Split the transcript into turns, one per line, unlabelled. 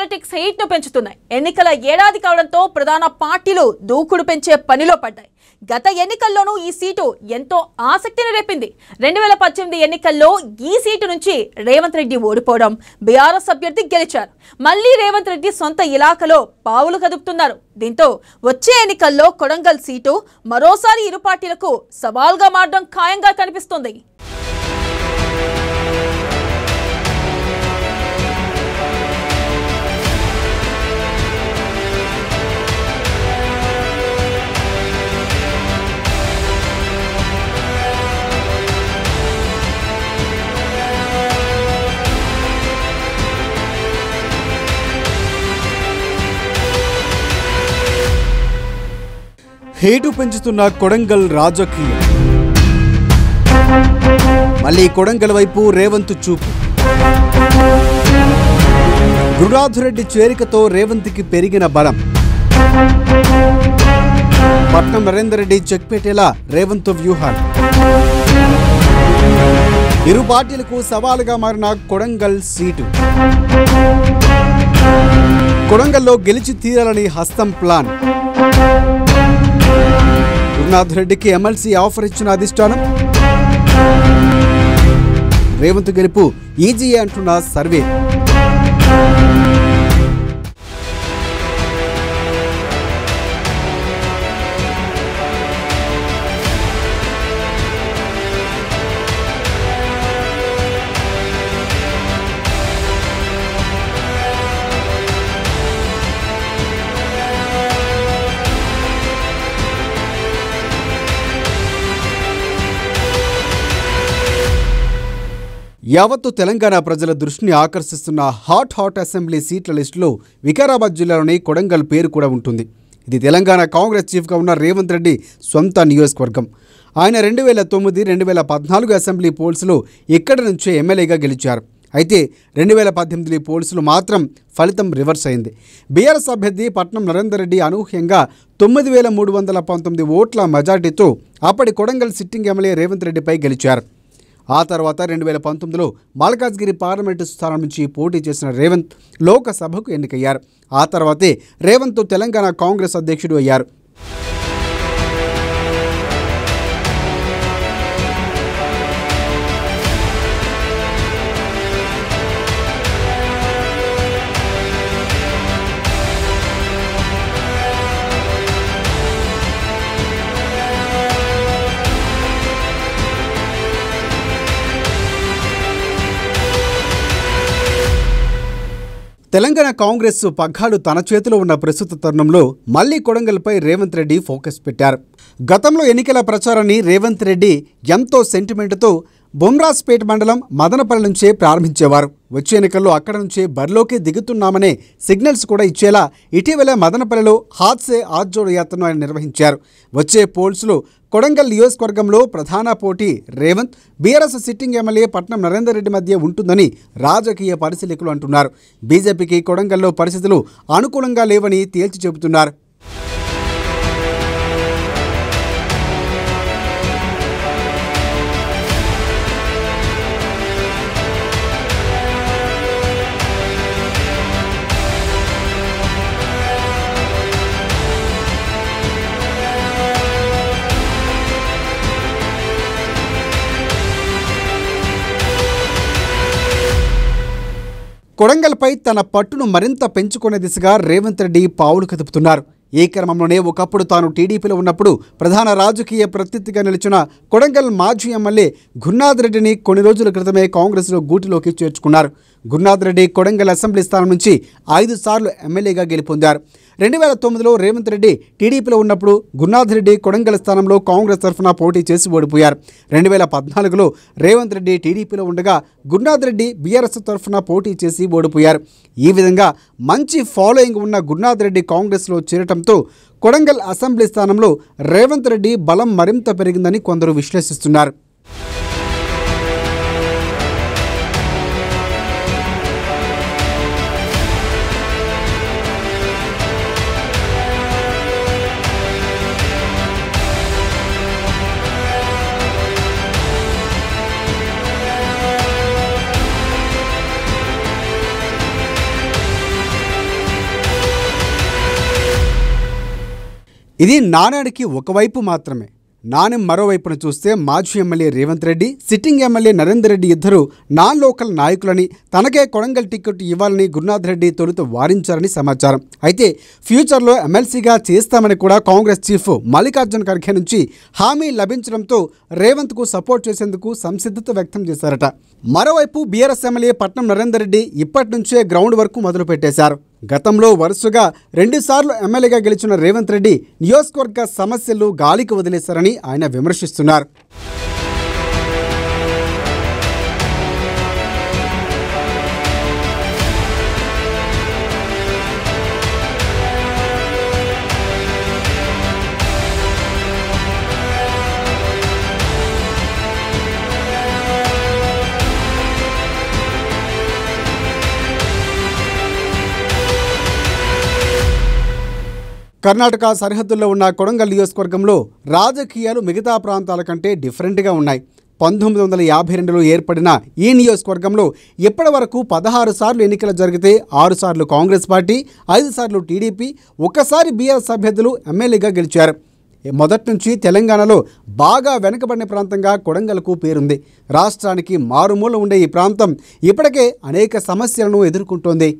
Politics heat ను పెంచుతున్నాయి. ఎన్నికల ఏడాది కావడంతో ప్రధాన పార్టీలు దూకుడు పెంచే పనిలో పడ్డాయి. గత ఎన్నికల్లోనూ ఈ సీటు ఎంతో ఆసక్తిని రేపింది. 2018 ఎన్నికల్లో ఈ సీటు నుంచి రేవంత్ రెడ్డి ఓడిపోవడం, బీఆర్ఎస్ అభ్యర్థి గెలిచారు. మళ్లీ రేవంత్ రెడ్డి సొంత ఇలాఖలో పావులు కదుపుతున్నారు. దీంతో వచ్చే ఎన్నికల్లో కొడంగల్ సీటు మరోసారి ఇరు పార్టీలకు సవాల్గా మారడం ఖాయంగా కనిపిస్తుంది.
హేటు పెంచుతున్న కొడంగల్ రాజకీయం. మళ్ళీ కొడంగల్ వైపు రేవంత్ చూపు. గురునాథరెడ్డి చేరికతో రేవంత్కి పెరిగిన బలం. పట్నం నరేందర్ రెడ్డి చెక్ పెట్టేలా రేవంత్ వ్యూహాలు. ఇరు పార్టీలకు సవాలుగా మారిన కొడంగల్ సీటు. కొడంగల్లో గెలిచి తీరాలని హస్తం ప్లాన్. గురునాథరెడ్డికి ఎమ్మెల్సీ ఆఫర్ ఇచ్చిన అధిష్టానం. రేవంత్ గెలుపు ఈజీయే అంటున్న సర్వే. యావత్తు తెలంగాణ ప్రజల దృష్టిని ఆకర్షిస్తున్న హాట్ అసెంబ్లీ సీట్ల లిస్టులో వికారాబాద్ జిల్లాలోని కొడంగల్ పేరు కూడా ఉంటుంది. ఇది తెలంగాణ కాంగ్రెస్ చీఫ్గా ఉన్న రేవంత్ రెడ్డి సొంత నియోజకవర్గం. ఆయన 2009, 2014 అసెంబ్లీ పోల్స్లో ఇక్కడి నుంచే ఎమ్మెల్యేగా గెలిచారు. అయితే 2018 పోల్స్లో మాత్రం ఫలితం రివర్స్ అయింది. బీఆర్ఎస్ అభ్యర్థి పట్నం నరేందర్ రెడ్డి అనూహ్యంగా 9319 ఓట్ల మెజార్టీతో అప్పటి కొడంగల్ సిట్టింగ్ ఎమ్మెల్యే రేవంత్ రెడ్డిపై గెలిచారు. ఆ తర్వాత 2019లో మల్కాజ్గిరి పార్లమెంటు స్థానం నుంచి పోటీ చేసిన రేవంత్ లోకసభకు ఎన్నికయ్యారు. ఆ తర్వాతే రేవంత్ తెలంగాణ కాంగ్రెస్ అధ్యక్షుడు అయ్యారు. తెలంగాణ కాంగ్రెస్ పగ్గాలు తన చేతిలో ఉన్న ప్రస్తుత తరుణంలో మళ్లీ కొడంగల్పై రేవంత్ రెడ్డి ఫోకస్ పెట్టారు. గతంలో ఎన్నికల ప్రచారాన్ని రేవంత్ రెడ్డి ఎంతో సెంటిమెంటుతో బొమ్రాజ్పేట్ మండలం మదనపల్లి నుంచే ప్రారంభించేవారు. వచ్చే ఎన్నికల్లో అక్కడ నుంచే బరిలోకి దిగుతున్నామనే సిగ్నల్స్ కూడా ఇచ్చేలా ఇటీవల మదనపల్లిలో హాత్ సే హాత్ జోడో యాత్రను ఆయన నిర్వహించారు. వచ్చే పోల్స్లో కొడంగల్ నియోజకవర్గంలో ప్రధాన పోటీ Revanth, BRS sitting MLA Patnam Narender Reddy మధ్య ఉంటుందని రాజకీయ పరిశీలకులు అంటున్నారు. బీజేపీకి కొడంగల్లో పరిస్థితులు అనుకూలంగా లేవని తేల్చి చెబుతున్నారు. కొడంగల్పై తన పట్టును మరింత పెంచుకునే దిశగా రేవంత్ రెడ్డి పావులు కదుపుతున్నారు. ఈ క్రమంలోనే ఒకప్పుడు తాను టీడీపీలో ఉన్నప్పుడు ప్రధాన రాజకీయ ప్రత్యర్థిగా నిలిచిన కొడంగల్ మాజీ ఎమ్మెల్యే గురునాథ్ రెడ్డిని కొన్ని రోజుల క్రితమే కాంగ్రెస్లో గూటిలోకి చేర్చుకున్నారు. గురునాథ్ రెడ్డి కొడంగల్ అసెంబ్లీ స్థానం నుంచి 5 సార్లు ఎమ్మెల్యేగా గెలుపొందారు. 2009లో రేవంత్ రెడ్డి టీడీపీలో ఉన్నప్పుడు గురునాథ్ రెడ్డి కొడంగల్ స్థానంలో కాంగ్రెస్ తరఫున పోటీ చేసి ఓడిపోయారు. 2014లో రేవంత్ రెడ్డి టీడీపీలో ఉండగా గురునాథ్ రెడ్డి బీఆర్ఎస్ తరఫున పోటీ చేసి ఓడిపోయారు. ఈ విధంగా మంచి ఫాలోయింగ్ ఉన్న గురునాథ్ రెడ్డి కాంగ్రెస్లో చేరటంతో కొడంగల్ అసెంబ్లీ స్థానంలో రేవంత్ రెడ్డి బలం మరింత పెరిగిందని కొందరు విశ్లేషిస్తున్నారు. ఇది నానాడికి ఒకవైపు మాత్రమే. నాణెం మరోవైపును చూస్తే మాజీ MLA Revanth Reddy, sitting MLA Narender Reddy ఇద్దరు నాన్ లోకల్ నాయకులని, తనకే కొడంగల్ టికెట్ ఇవ్వాలని గురునాథ్ రెడ్డి తొలుత వారించారని సమాచారం. అయితే ఫ్యూచర్లో ఎమ్మెల్సీగా చేస్తామని కూడా కాంగ్రెస్ చీఫ్ మల్లికార్జున ఖర్గే నుంచి హామీ లభించడంతో రేవంత్కు సపోర్ట్ చేసేందుకు సంసిద్ధత వ్యక్తం చేశారట. మరోవైపు బీఆర్ఎస్ ఎమ్మెల్యే పట్నం నరేందర్ రెడ్డి ఇప్పటి నుంచే గ్రౌండ్ వర్క్ మొదలుపెట్టేశారు. గతంలో వరుసగా 2 సార్లు ఎమ్మెల్యేగా గెలిచిన రేవంత్ రెడ్డి నియోజకవర్గ సమస్యలు గాలికి వదిలేశారని ఆయన విమర్శిస్తున్నారు. కర్ణాటక సరిహద్దుల్లో ఉన్న కొడంగల్ నియోజకవర్గంలో రాజకీయాలు మిగతా ప్రాంతాల కంటే డిఫరెంట్గా ఉన్నాయి. 1952లో ఏర్పడిన ఈ నియోజకవర్గంలో ఇప్పటి వరకు 16 సార్లు ఎన్నికలు జరిగితే 6 సార్లు కాంగ్రెస్ పార్టీ, 5 సార్లు టీడీపీ, ఒక్కసారి బీఆర్ఎస్ అభ్యర్థులు ఎమ్మెల్యేగా గెలిచారు. మొదటి నుంచి తెలంగాణలో బాగా వెనుకబడిన ప్రాంతంగా కొడంగల్కు పేరుంది. రాష్ట్రానికి మారుమూల ఉండే ఈ ప్రాంతం ఇప్పటికే అనేక సమస్యలను ఎదుర్కొంటోంది.